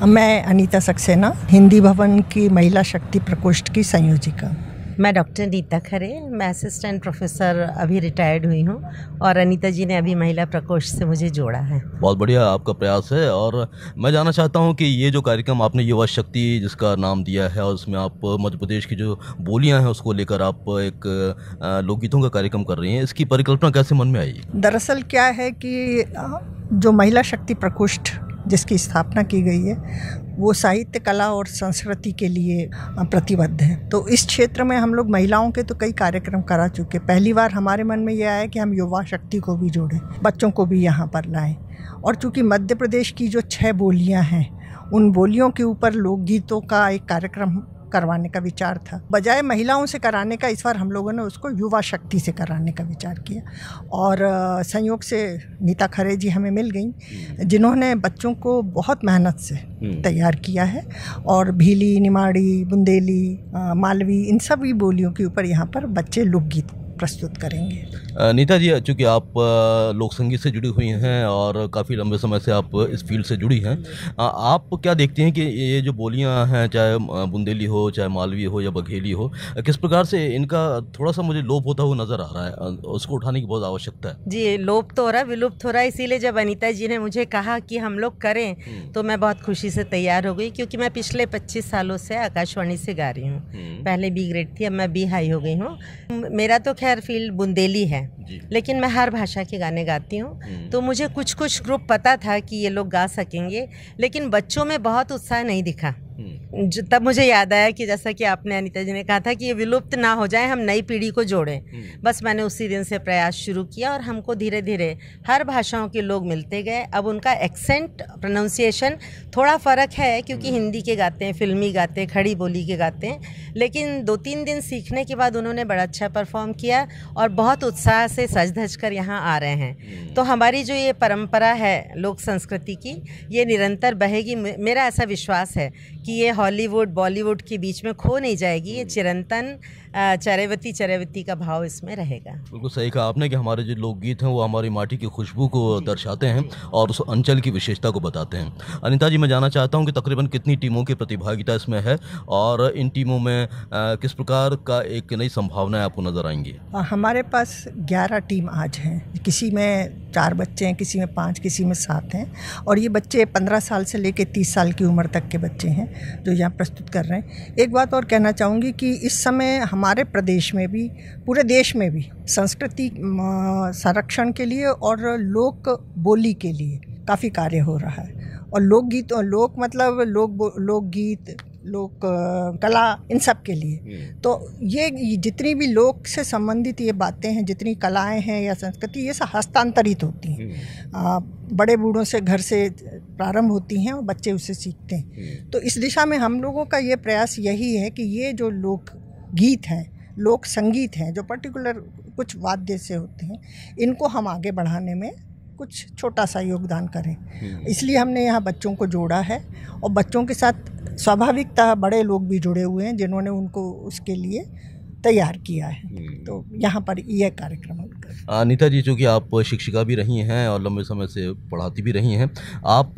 मैं अनीता सक्सेना, हिंदी भवन की महिला शक्ति प्रकोष्ठ की संयोजिका। मैं डॉक्टर नीता खरे, मैं असिस्टेंट प्रोफेसर अभी रिटायर्ड हुई हूँ और अनीता जी ने अभी महिला प्रकोष्ठ से मुझे जोड़ा है। बहुत बढ़िया आपका प्रयास है। और मैं जानना चाहता हूँ कि ये जो कार्यक्रम आपने युवा शक्ति जिसका नाम दिया है और उसमें आप मध्य प्रदेश की जो बोलियाँ हैं उसको लेकर आप एक लोकगीतों का कार्यक्रम कर रही हैं, इसकी परिकल्पना कैसे मन में आई? दरअसल क्या है कि जो महिला शक्ति प्रकोष्ठ जिसकी स्थापना की गई है वो साहित्य, कला और संस्कृति के लिए प्रतिबद्ध है। तो इस क्षेत्र में हम लोग महिलाओं के तो कई कार्यक्रम करा चुके। पहली बार हमारे मन में यह आया कि हम युवा शक्ति को भी जोड़ें, बच्चों को भी यहाँ पर लाएं। और चूँकि मध्य प्रदेश की जो 6 बोलियाँ हैं उन बोलियों के ऊपर लोकगीतों का एक कार्यक्रम करवाने का विचार था। बजाय महिलाओं से कराने का इस बार हम लोगों ने उसको युवा शक्ति से कराने का विचार किया। और संयोग से नीता खरे जी हमें मिल गई, जिन्होंने बच्चों को बहुत मेहनत से तैयार किया है और भीली, निमाड़ी, बुंदेली, मालवी, इन सभी बोलियों के ऊपर यहाँ पर बच्चे लोकगीत प्रस्तुत करेंगे। नीता जी, चूँकि आप लोक संगीत से जुड़ी हुई हैं और काफ़ी लंबे समय से आप इस फील्ड से जुड़ी हैं, आप क्या देखती हैं कि ये जो बोलियां हैं, चाहे बुंदेली हो, चाहे मालवी हो या बघेली हो, किस प्रकार से इनका थोड़ा सा मुझे लोप होता हुआ नज़र आ रहा है, उसको उठाने की बहुत आवश्यकता है? जी, लोप तो हो रहा है, विलुप्त हो रहा है। इसीलिए जब अनीता जी ने मुझे कहा कि हम लोग करें तो मैं बहुत खुशी से तैयार हो गई, क्योंकि मैं पिछले 25 सालों से आकाशवाणी से गा रही हूँ। पहले बी ग्रेड थी, अब मैं बी हाई हो गई हूँ। मेरा तो खैर फील्ड बुंदेली है, लेकिन मैं हर भाषा के गाने गाती हूँ। तो मुझे कुछ ग्रुप पता था कि ये लोग गा सकेंगे, लेकिन बच्चों में बहुत उत्साह नहीं दिखा। तब मुझे याद आया कि जैसा कि आपने अनीता जी ने कहा था कि ये विलुप्त ना हो जाए, हम नई पीढ़ी को जोड़ें। बस मैंने उसी दिन से प्रयास शुरू किया और हमको धीरे धीरे हर भाषाओं के लोग मिलते गए। अब उनका एक्सेंट, प्रोनाउंसिएशन थोड़ा फ़र्क है, क्योंकि हिंदी के गाते हैं, फिल्मी गाते हैं, खड़ी बोली के गाते हैं, लेकिन 2-3 दिन सीखने के बाद उन्होंने बड़ा अच्छा परफॉर्म किया और बहुत उत्साह से सज धज कर यहाँ आ रहे हैं। तो हमारी जो ये परंपरा है लोक संस्कृति की, ये निरंतर बहेगी। मेरा ऐसा विश्वास है कि ये हॉलीवुड बॉलीवुड के बीच में खो नहीं जाएगी। ये चिरंतन चरैवती का भाव इसमें रहेगा। बिल्कुल सही कहा आपने कि हमारे जो लोकगीत हैं वो हमारी माटी की खुशबू को दर्शाते हैं और उस अंचल की विशेषता को बताते हैं। अनीता जी, मैं जानना चाहता हूं कि तकरीबन कितनी टीमों की प्रतिभागिता इसमें है और इन टीमों में किस प्रकार का एक नई संभावनाएं आपको नज़र आएंगी? हमारे पास 11 टीम आज हैं। किसी में 4 बच्चे हैं, किसी में 5, किसी में 7 हैं। और ये बच्चे 15 साल से लेकर 30 साल की उम्र तक के बच्चे हैं जो यहाँ प्रस्तुत कर रहे हैं। एक बात और कहना चाहूँगी कि इस समय हमारे प्रदेश में भी, पूरे देश में भी संस्कृति संरक्षण के लिए और लोक बोली के लिए काफ़ी कार्य हो रहा है। और लोकगीत, लोक मतलब लोकगीत, लोक कला, इन सब के लिए। तो ये जितनी भी लोक से संबंधित ये बातें हैं, जितनी कलाएं हैं या संस्कृति, ये सब हस्तांतरित होती हैं। बड़े बूढ़ों से घर से प्रारंभ होती हैं और बच्चे उससे सीखते हैं। तो इस दिशा में हम लोगों का ये प्रयास यही है कि ये जो लोक गीत हैं, लोक संगीत हैं, जो पर्टिकुलर कुछ वाद्य से होते हैं, इनको हम आगे बढ़ाने में कुछ छोटा सा योगदान करें। इसलिए हमने यहाँ बच्चों को जोड़ा है और बच्चों के साथ स्वाभाविकता बड़े लोग भी जुड़े हुए हैं जिन्होंने उनको उसके लिए तैयार किया है। तो यहाँ पर यह कार्यक्रम होगा। अनीता जी, चूँकि आप शिक्षिका भी रही हैं और लंबे समय से पढ़ाती भी रही हैं, आप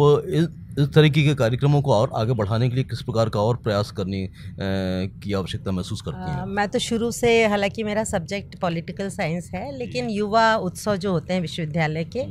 इस तरीके के कार्यक्रमों को और आगे बढ़ाने के लिए किस प्रकार का और प्रयास करने की आवश्यकता महसूस करती हैं? मैं तो शुरू से, हालांकि मेरा सब्जेक्ट पॉलिटिकल साइंस है, लेकिन युवा उत्सव जो होते हैं विश्वविद्यालय के,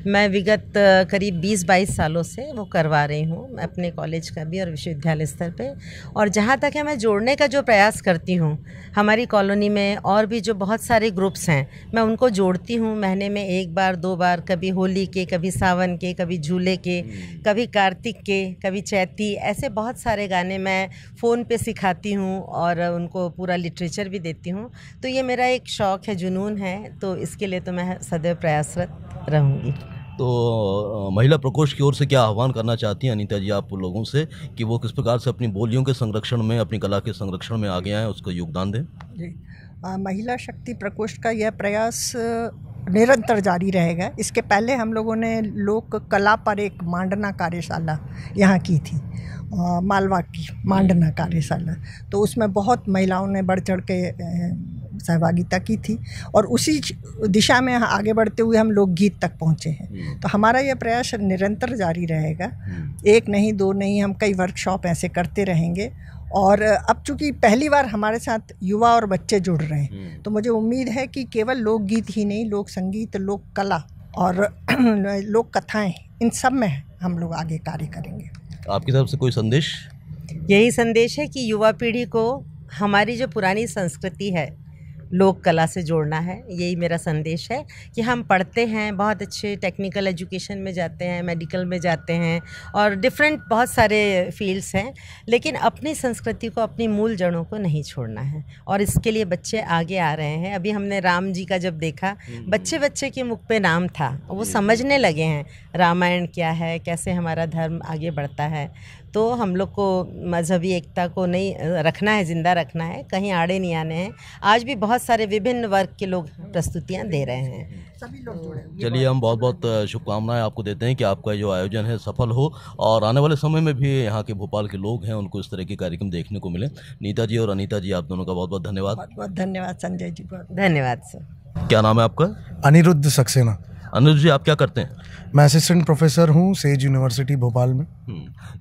मैं विगत करीब 20-22 सालों से वो करवा रही हूँ, अपने कॉलेज का भी और विश्वविद्यालय स्तर पे। और जहाँ तक है, मैं जोड़ने का जो प्रयास करती हूँ, हमारी कॉलोनी में और भी जो बहुत सारे ग्रुप्स हैं, मैं उनको जोड़ती हूँ। महीने में 1 बार 2 बार, कभी होली के, कभी सावन के, कभी झूले के, कभी कार्तिक के, कभी चैती, ऐसे बहुत सारे गाने मैं फ़ोन पे सिखाती हूँ और उनको पूरा लिटरेचर भी देती हूँ। तो ये मेरा एक शौक़ है, जुनून है, तो इसके लिए तो मैं सदैव प्रयासरत रहूँगी। तो महिला प्रकोष्ठ की ओर से क्या आह्वान करना चाहती हैं अनीता जी आप लोगों से कि वो किस प्रकार से अपनी बोलियों के संरक्षण में, अपनी कला के संरक्षण में आगे आएँ, उसको योगदान दें? जी, महिला शक्ति प्रकोष्ठ का यह प्रयास निरंतर जारी रहेगा। इसके पहले हम लोगों ने लोक कला पर एक मांडना कार्यशाला यहाँ की थी, मालवा की मांडना कार्यशाला। तो उसमें बहुत महिलाओं ने बढ़ चढ़ के सहभागिता की थी और उसी दिशा में आगे बढ़ते हुए हम लोकगीत तक पहुँचे हैं। तो हमारा यह प्रयास निरंतर जारी रहेगा, एक नहीं दो नहीं, हम कई वर्कशॉप ऐसे करते रहेंगे। और अब चूँकि पहली बार हमारे साथ युवा और बच्चे जुड़ रहे हैं, तो मुझे उम्मीद है कि केवल लोकगीत ही नहीं, लोक संगीत, लोक कला और लोक कथाएँ, इन सब में हम लोग आगे कार्य करेंगे। आपकी तरफ से कोई संदेश? यही संदेश है कि युवा पीढ़ी को हमारी जो पुरानी संस्कृति है लोक कला से जोड़ना है। यही मेरा संदेश है कि हम पढ़ते हैं, बहुत अच्छे टेक्निकल एजुकेशन में जाते हैं, मेडिकल में जाते हैं और डिफरेंट बहुत सारे फील्ड्स हैं, लेकिन अपनी संस्कृति को, अपनी मूल जड़ों को नहीं छोड़ना है। और इसके लिए बच्चे आगे आ रहे हैं। अभी हमने राम जी का जब देखा, बच्चे बच्चे के मुख पे नाम था, वो समझने लगे हैं रामायण क्या है, कैसे हमारा धर्म आगे बढ़ता है। तो हम लोग को मज़हबी एकता को नहीं रखना है, ज़िंदा रखना है, कहीं आड़े नहीं आने हैं। आज भी बहुत सारे विभिन्न वर्ग के लोग प्रस्तुतियां दे रहे हैं, सभी लोग जुड़े। चलिए, हम बहुत बहुत शुभकामनाएं आपको देते हैं कि आपका जो आयोजन है सफल हो और आने वाले समय में भी यहाँ के भोपाल के लोग हैं उनको इस तरह के कार्यक्रम देखने को मिले। नीता जी और अनीता जी, आप दोनों का बहुत बहुत धन्यवाद। बहुत बहुत धन्यवाद संजय जी, बहुत धन्यवाद सर। क्या नाम है आपका? अनिरुद्ध सक्सेना। अनुज जी, आप क्या करते हैं? मैं असिस्टेंट प्रोफेसर हूँ सेज यूनिवर्सिटी भोपाल में।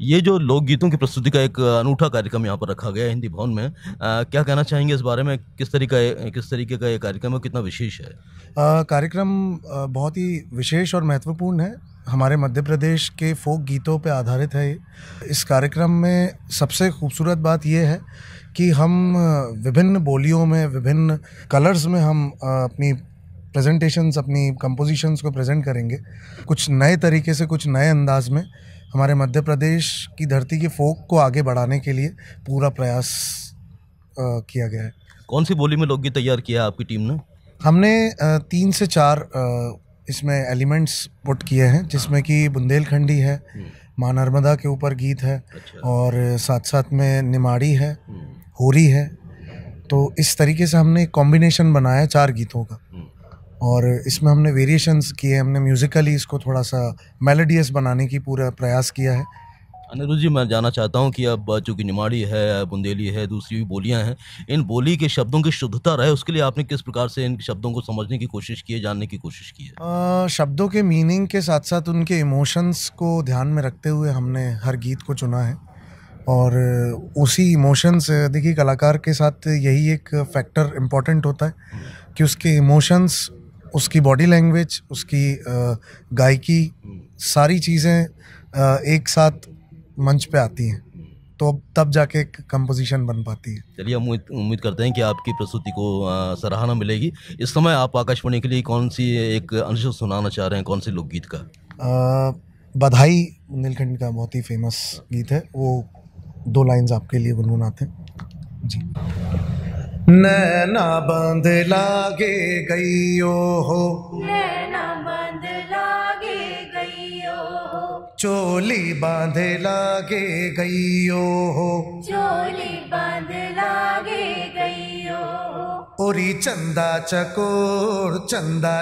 ये जो लोकगीतों की प्रस्तुति का एक अनूठा कार्यक्रम यहाँ पर रखा गया है हिंदी भवन में, क्या कहना चाहेंगे इस बारे में? किस तरीके का ये कार्यक्रम है, कितना विशेष है? कार्यक्रम बहुत ही विशेष और महत्वपूर्ण है। हमारे मध्य प्रदेश के फोक गीतों पे आधारित है। इस कार्यक्रम में सबसे खूबसूरत बात यह है कि हम विभिन्न बोलियों में, विभिन्न कलर्स में हम अपनी प्रेजेंटेशंस, अपनी कंपोजिशंस को प्रेजेंट करेंगे, कुछ नए तरीके से, कुछ नए अंदाज में। हमारे मध्य प्रदेश की धरती के फोक को आगे बढ़ाने के लिए पूरा प्रयास किया गया है। कौन सी बोली में लोकगीत तैयार किया है आपकी टीम ने? हमने 3 से 4 इसमें एलिमेंट्स पुट किए हैं, जिसमें कि बुंदेलखंडी है, माँ नर्मदा के ऊपर गीत है, और साथ साथ में निमाड़ी है, होरी है। तो इस तरीके से हमने एक कॉम्बिनेशन बनाया 4 गीतों का, और इसमें हमने वेरिएशंस किए। हमने म्यूज़िकली इसको थोड़ा सा मेलोडियस बनाने की पूरा प्रयास किया है। अनिरुद्ध जी, मैं जानना चाहता हूं कि अब चूँकि निमाड़ी है, बुंदेली है, दूसरी भी बोलियां हैं, इन बोली के शब्दों की शुद्धता रहे, उसके लिए आपने किस प्रकार से इन शब्दों को समझने की कोशिश की है, जानने की कोशिश की है? शब्दों के मीनिंग के साथ साथ उनके इमोशंस को ध्यान में रखते हुए हमने हर गीत को चुना है। और उसी इमोशंस, देखिए कलाकार के साथ यही एक फैक्टर इम्पॉर्टेंट होता है कि उसके इमोशंस, उसकी बॉडी लैंग्वेज, उसकी गायकी, सारी चीज़ें एक साथ मंच पे आती हैं, तो तब जाके एक कंपोजिशन बन पाती है। चलिए, हम उम्मीद करते हैं कि आपकी प्रस्तुति को सराहना मिलेगी। इस समय आप आकाशवाणी के लिए कौन सी एक अंश सुनाना चाह रहे हैं, कौन से लोकगीत का? बधाई बुंदेलखंड का बहुत ही फेमस गीत है, वो 2 लाइन्स आपके लिए गुनगुनाते हैं जी। नैना बंद लागे गईयो हो, नैना बंद लागे गईयो हो, चोली बांधे लागे गईयो हो, चोली बंद लागे गईयो हो, ओरी चंदा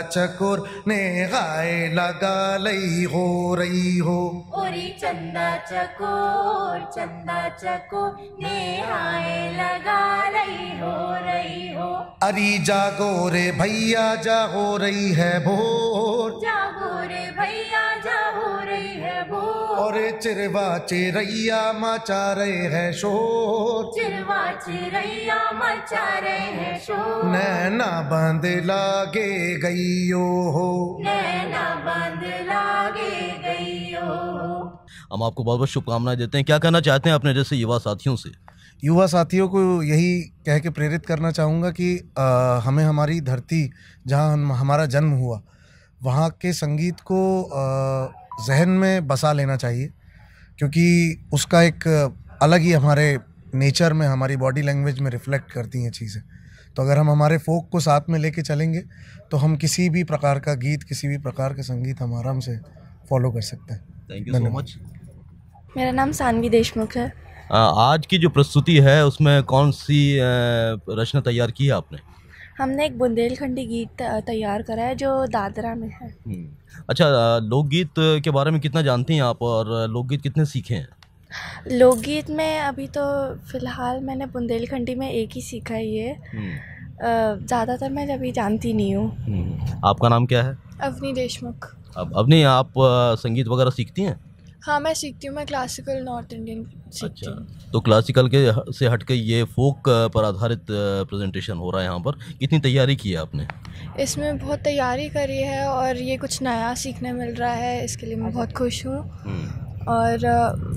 चकोर नेहाए लगा लई हो रही हो, ओरी चंदा चकोर नेहाए लगा रही हो। अरी जागो रे भैया जा हो रही है भोर, जागो रे भैया जा हो रही है भोर, और चिरवा चिरैया मचा रहे हैं शोर, चिरवा चिरैया मचा रहे हैं शोर, नैना बंद लागे गईयो हो, नैना बंद लागे गईयो हो। हम आपको बहुत बहुत शुभकामनाएं देते हैं। क्या कहना चाहते हैं अपने जैसे युवा साथियों से? युवा साथियों को यही कह के प्रेरित करना चाहूँगा कि हमें हमारी धरती जहाँ हमारा जन्म हुआ, वहाँ के संगीत को जहन में बसा लेना चाहिए, क्योंकि उसका एक अलग ही हमारे नेचर में, हमारी बॉडी लैंग्वेज में रिफ्लेक्ट करती हैं चीज़ें। तो अगर हम हमारे फोक को साथ में लेके चलेंगे तो हम किसी भी प्रकार का गीत, किसी भी प्रकार का संगीत हम आराम से फॉलो कर सकते हैं। Thank you so much. मेरा नाम सानवी देशमुख है। आज की जो प्रस्तुति है उसमें कौन सी रचना तैयार की है आपने? हमने एक बुंदेलखंडी गीत तैयार करा है जो दादरा में है। अच्छा, लोकगीत के बारे में कितना जानती हैं आप और लोकगीत कितने सीखे हैं? लोकगीत में अभी तो फ़िलहाल मैंने बुंदेलखंडी में एक ही सीखा है ये। ज़्यादातर मैं अभी जानती नहीं हूँ। आपका नाम क्या है? अवनी देशमुख। अब अवनी, आप संगीत वगैरह सीखती हैं? हाँ, मैं सीखती हूँ। मैं क्लासिकल नॉर्थ इंडियन सीखती हूँ। तो क्लासिकल के से हट के ये फोक पर आधारित प्रेजेंटेशन हो रहा है यहाँ पर, कितनी तैयारी की है आपने? इसमें बहुत तैयारी करी है और ये कुछ नया सीखने मिल रहा है, इसके लिए मैं बहुत खुश हूँ। और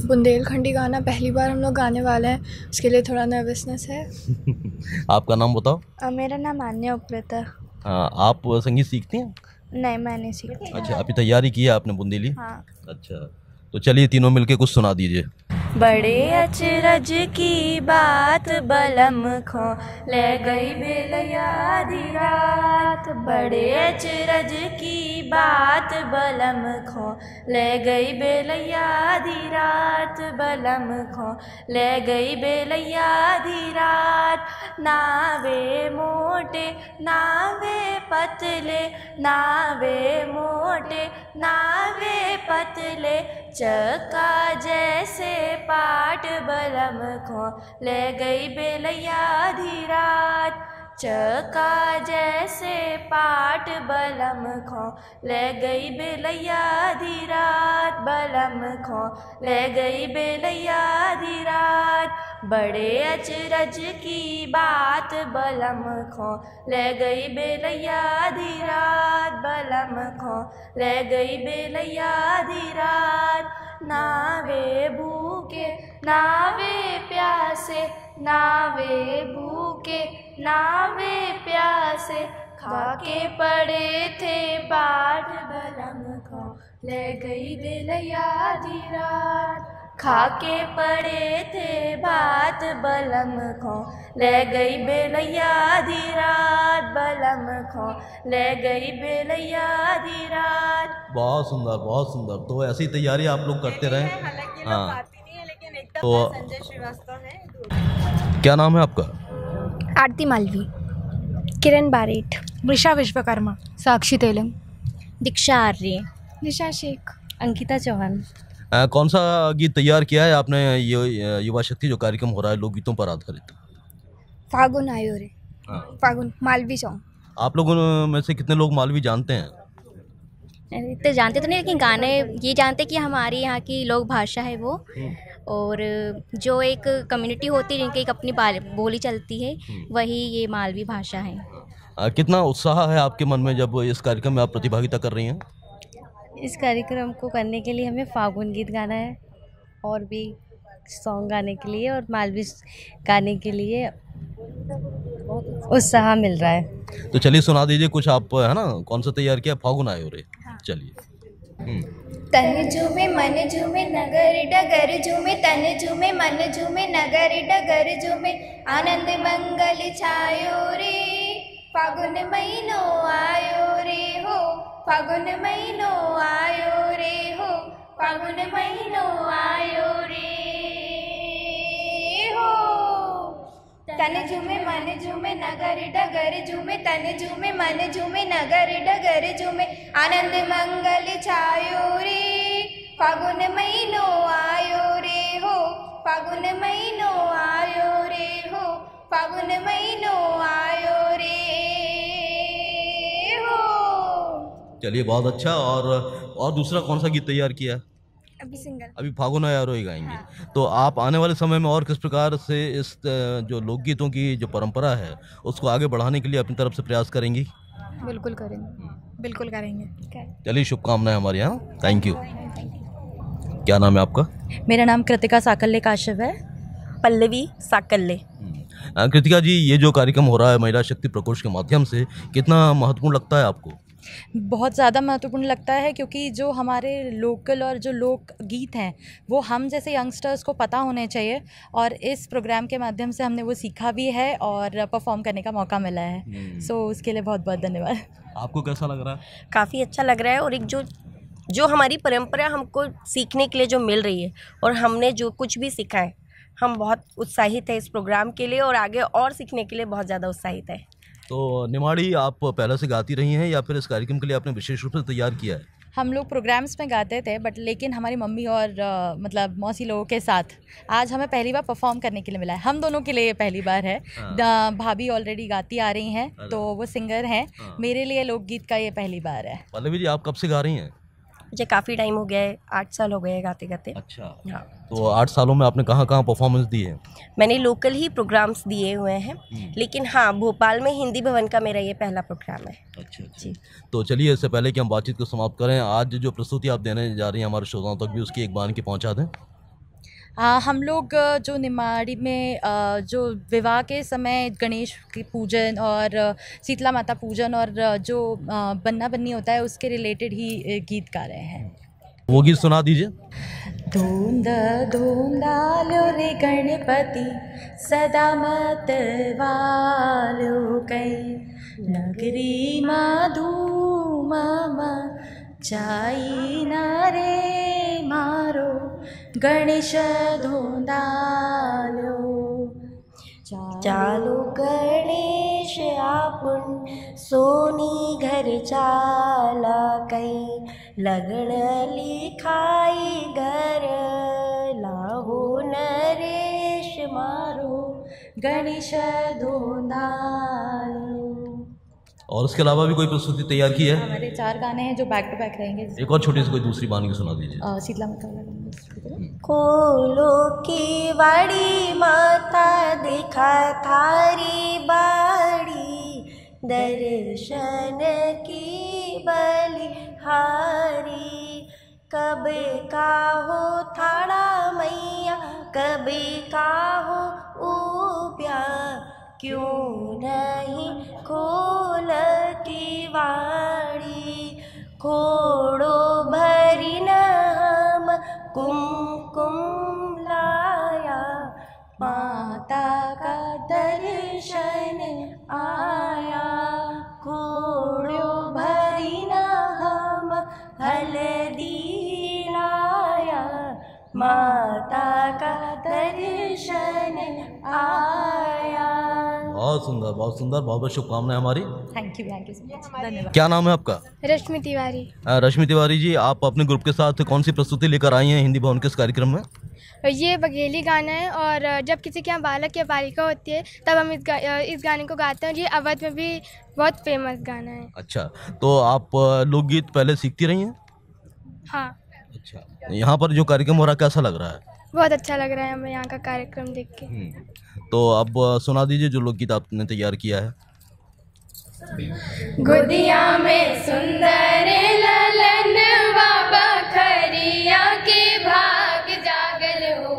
बुंदेलखंडी गाना पहली बार हम लोग गाने वाले हैं, उसके लिए थोड़ा नर्वसनेस है। आपका नाम बताओ। मेरा नाम आन्या उपरेता। हाँ, आप संगीत सीखती हैं? नहीं, मैं नहीं सीखती। अच्छा, अभी तैयारी की है आपने बुंदेली? हाँ। अच्छा, तो चलिए तीनों मिलके कुछ सुना दीजिए। बड़े अचरज की बात बलम खो ले गई बेलया आधी रात। बड़े अचरज की बात बलम खो ले गई बेलया आधी रात। बलम खो ले गई बेलया आधी रात। नावे मोटे नावे पतले, नावे मोटे नावे पतले, चक्का जैसे पाट बलम खो ले गई बेलया आधी रात। चक्का जैसे पाट बलम खो ले गई बेलया आधी रात। बलम खो ले गई बेलया आधी रात। बड़े अचरज की बात बलम खो ले गई बेलया आधी रात। बलम खो ले गई बेलया आधी रात। नावे भूखे नावे प्यासे, नावे भूखे नावे प्यासे, खाके पड़े थे बाट बलम खो ले गई बेलया आधी रात। खाके पड़े थे बात बलम खो ले गई बेलया आधी रात। बलम खो ले गई बेलया आधी रात। बहुत सुंदर, बहुत सुंदर। तो ऐसी तैयारी आप लोग करते रहें। हाँ, तो संजय श्रीवास्तव है। क्या नाम है आपका? आरती मालवी, किरण बारेट, मृषा विश्वकर्मा, साक्षी तेलंग, दीक्षा आर्य, निशा शेख, अंकिता चौहान। कौन सा गीत तैयार किया है आपने? ये युवा शक्ति जो कार्यक्रम हो रहा है लोकगीतों पर आधारित। फागुन आयो रे। फागुन मालवी सॉन्ग। आप लोगों में से कितने लोग मालवी जानते हैं? इतने जानते तो नहीं, लेकिन गाने ये जानते कि हमारी यहाँ की लोक भाषा है वो, और जो एक कम्युनिटी होती है जिनकी एक अपनी बोली चलती है, वही ये मालवी भाषा है। कितना उत्साह है आपके मन में जब इस कार्यक्रम में आप प्रतिभागिता कर रही हैं? इस कार्यक्रम को करने के लिए हमें फागुन गीत गाना है और भी सॉन्ग गाने के लिए और मालवी गाने के लिए उत्साह मिल रहा है। तो चलिए सुना दीजिए कुछ आप, है ना? कौन सा तैयार किया? फागुन आयो रे। चलिए। तन झूमे मन झूमे नगर डगर झूमे, तन झूमे मन झूमे नगर डगर झूमे, आनंद मंगल छायो रे। फागुन महीनो आयो रे हो, फागुन महीनो आयो रे हो, फागुन महीनो आयो रे हो। तन झूमे मन झूमे नगर डगर झूमे, तन झूमे मन झूमे नगर डगर झूमे, आनंद मंगल छायो रे। फागुन महीनो आयो रे हो, फागुन महीनो आयो रे हो, फागुन महीनो आयो रे हो। चलिए, बहुत अच्छा। और दूसरा कौन सा गीत तैयार किया? अभी सिंगल, अभी फागुन आयो रे गाएंगे। तो आप आने वाले समय में और किस प्रकार से इस जो लोकगीतों की जो परंपरा है उसको आगे बढ़ाने के लिए अपनी तरफ से प्रयास करेंगी? बिल्कुल करेंगे, बिल्कुल करेंगे। चलिए, शुभकामनाएं हमारे यहाँ। Thank you. क्या नाम है आपका? मेरा नाम कृतिका साकल्ले काश्यप है। पल्लवी साकल्ले। कृतिका जी, ये जो कार्यक्रम हो रहा है महिला शक्ति प्रकोष्ठ के माध्यम से, कितना महत्वपूर्ण लगता है आपको? बहुत ज़्यादा महत्वपूर्ण लगता है, क्योंकि जो हमारे लोकल और जो लोक गीत हैं वो हम जैसे यंगस्टर्स को पता होने चाहिए, और इस प्रोग्राम के माध्यम से हमने वो सीखा भी है और परफॉर्म करने का मौका मिला है। सो उसके लिए बहुत बहुत धन्यवाद। आपको कैसा लग रहा है? काफ़ी अच्छा लग रहा है, और एक जो हमारी परंपरा हमको सीखने के लिए जो मिल रही है और हमने जो कुछ भी सीखा है, हम बहुत उत्साहित है इस प्रोग्राम के लिए और आगे और सीखने के लिए बहुत ज़्यादा उत्साहित है। तो निमाड़ी आप पहले से गाती रही हैं या फिर इस कार्यक्रम के लिए आपने विशेष रूप से तैयार किया है? हम लोग प्रोग्राम्स में गाते थे, बट लेकिन हमारी मम्मी और मतलब मौसी लोगों के साथ आज हमें पहली बार परफॉर्म करने के लिए मिला है। हम दोनों के लिए ये पहली बार है। भाभी ऑलरेडी गाती आ रही हैं, तो वो सिंगर हैं। मेरे लिए लोकगीत का ये पहली बार है। पल्लवी जी, आप कब से गा रही हैं? मुझे काफ़ी टाइम हो गया है, 8 साल हो गए हैं गाते गाते। अच्छा। हाँ। तो 8 सालों में आपने कहाँ कहाँ परफॉर्मेंस दी है? मैंने लोकल ही प्रोग्राम्स दिए हुए हैं, लेकिन हाँ, भोपाल में हिंदी भवन का मेरा ये पहला प्रोग्राम है। अच्छा जी। तो चलिए, इससे पहले कि हम बातचीत को समाप्त करें, आज जो प्रस्तुति आप देने जा रही हैं हमारे श्रोताओं तक भी उसकी एक बार की पहुँचा दें। हम लोग जो निमाड़ी में जो विवाह के समय गणेश की पूजन और शीतला माता पूजन और जो बन्ना बन्नी होता है उसके रिलेटेड ही गीत गा रहे हैं। वो गीत सुना दीजिए। धूंदा धूंदा लो रे गणपति सदा मत वालो कई नगरी धूम चाई ना रे मारो गणेश धोंदालो चालो गणेश आपण सोनी घर चाला कई लगन लिखाई घर लाहो नरेश मारो गणेश धोंदालो। और उसके अलावा भी कोई प्रस्तुति तैयार की है? हमारे 4 गाने हैं जो बैक टू बैक रहेंगे। एक और छोटी सी कोई दूसरी बानी सुना दीजिए। शीतला माता वाला। खोलो की वाड़ी माता दिखा थारी बाड़ी दर्शन की बलिहारी कब का हो थाड़ा मैया कब का हो ऊप्या क्यों नहीं खोलती वाड़ी खोड़ो भरी न हम कुमकुम लाया माता का दर्शन आया खोड़ो भरी न हम हल्दी लाया माता का दर्शन आया। बहुत सुंदर, बहुत सुंदर, बहुत बहुत शुभकामनाएं हमारी। थैंक यू सो मच, धन्यवाद। क्या नाम है आपका? रश्मि तिवारी। रश्मि तिवारी जी, आप अपने ग्रुप के साथ कौन सी प्रस्तुति लेकर आई हैं हिंदी भवन के इस कार्यक्रम में? ये बघेली गाना है और जब किसी के यहाँ बालक या बालिका होती है तब हम इस गाने को गाते हैं। ये अवध में भी बहुत फेमस गाना है। अच्छा, तो आप लोकगीत पहले सीखती रही हैं? हाँ। अच्छा, यहाँ पर जो कार्यक्रम हो रहा है कैसा लग रहा है? बहुत अच्छा लग रहा है हमें यहाँ का कार्यक्रम देख के। तो अब सुना दीजिए जो लोकगीत आपने तैयार किया है। गोदिया में सुंदर ललन बाबा खरिया के भाग जागल हो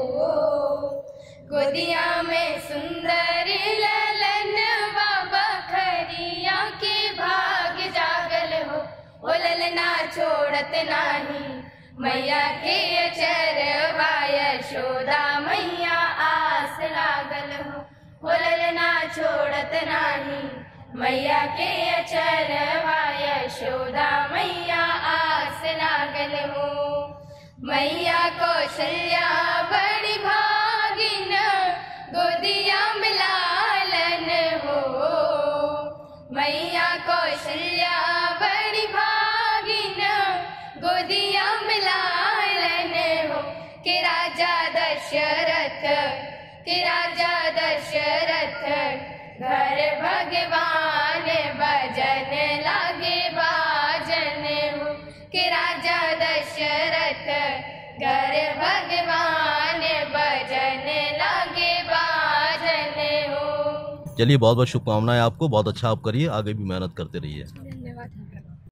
गोदिया में सुंदर ललन बाबा खरिया के भाग जागल हो ओ ललना छोड़त नाही मैया के अचरवा यशोदा मैया आस लागल हो ओ ललना छोड़त नाही मैया के अचरवा यशोदा मैया आस लागल हो मैया कौशल्या बड़ी भागिन गोदिया मिलालन हो मैया कौशल्या बड़ी भागिन गोदिया मिलालन हो कि राजा दशरथ घर भगवान भजन लागे बाजन हो कि राजा दशरथ घर भगवान भजन लागे बाजन हो। चलिए, बहुत बहुत शुभकामनाएं आपको, बहुत अच्छा आप करिए, आगे भी मेहनत करते रहिए।